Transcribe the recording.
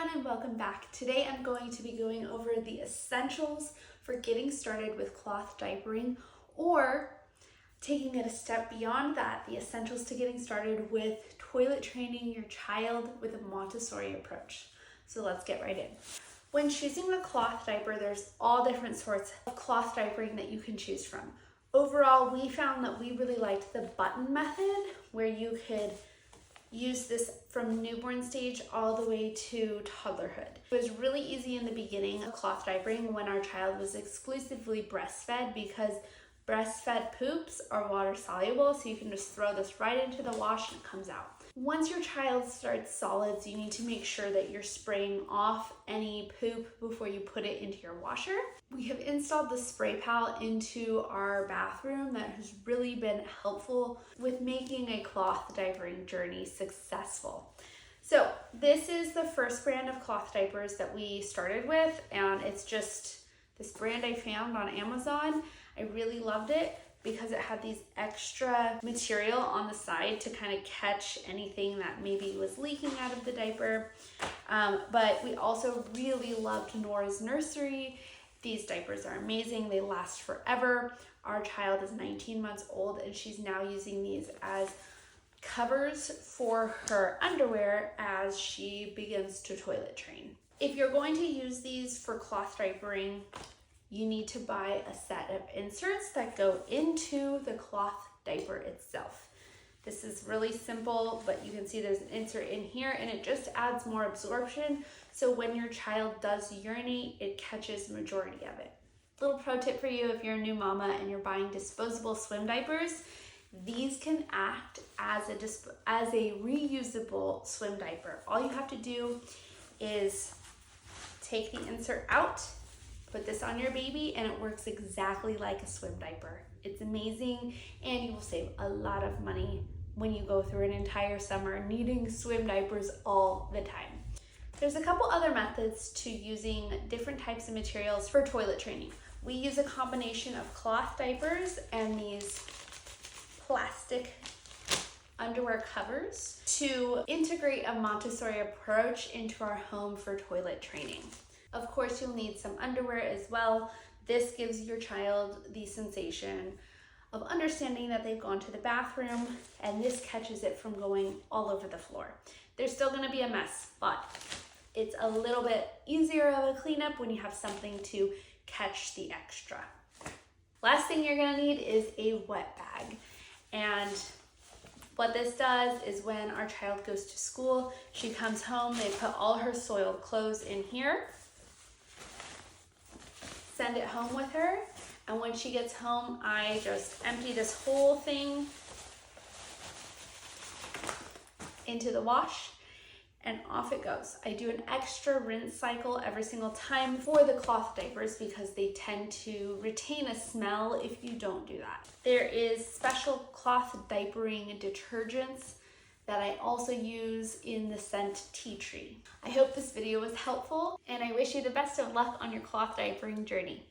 everyone and welcome back. Today I'm going to be going over the essentials for getting started with cloth diapering, or taking it a step beyond that, the essentials to getting started with toilet training your child with a Montessori approach. So let's get right in. When choosing a cloth diaper, there's all different sorts of cloth diapering that you can choose from. Overall, we found that we really liked the button method, where you could use this from newborn stage all the way to toddlerhood. It was really easy in the beginning of cloth diapering when our child was exclusively breastfed, because breastfed poops are water soluble, so you can just throw this right into the wash and it comes out. Once your child starts solids, you need to make sure that you're spraying off any poop before you put it into your washer. We have installed the spray pal into our bathroom that has really been helpful with making a cloth diapering journey successful. So this is the first brand of cloth diapers that we started with, and it's just this brand I found on Amazon. I really loved it because it had these extra material on the side to kind of catch anything that maybe was leaking out of the diaper. But we also really loved Nora's Nursery. These diapers are amazing. They last forever. Our child is 19 months old and she's now using these as covers for her underwear as she begins to toilet train. If you're going to use these for cloth diapering, you need to buy a set of inserts that go into the cloth diaper itself. This is really simple, but you can see there's an insert in here and it just adds more absorption. So when your child does urinate, it catches the majority of it. Little pro tip for you if you're a new mama and you're buying disposable swim diapers, these can act as a reusable swim diaper. All you have to do is take the insert out, put this on your baby, and it works exactly like a swim diaper. It's amazing, and you will save a lot of money when you go through an entire summer needing swim diapers all the time. There's a couple other methods to using different types of materials for toilet training. We use a combination of cloth diapers and these plastic underwear covers to integrate a Montessori approach into our home for toilet training. Of course, you'll need some underwear as well. This gives your child the sensation of understanding that they've gone to the bathroom, and this catches it from going all over the floor. There's still gonna be a mess, but it's a little bit easier of a cleanup when you have something to catch the extra. Last thing you're gonna need is a wet bag. And what this does is when our child goes to school, she comes home, they put all her soiled clothes in here, send it home with her, and when she gets home, I just empty this whole thing into the wash and off it goes. I do an extra rinse cycle every single time for the cloth diapers because they tend to retain a smell if you don't do that. There is special cloth diapering detergents that I also use in the scent Tea Tree. I hope this video was helpful, and I wish you the best of luck on your cloth diapering journey.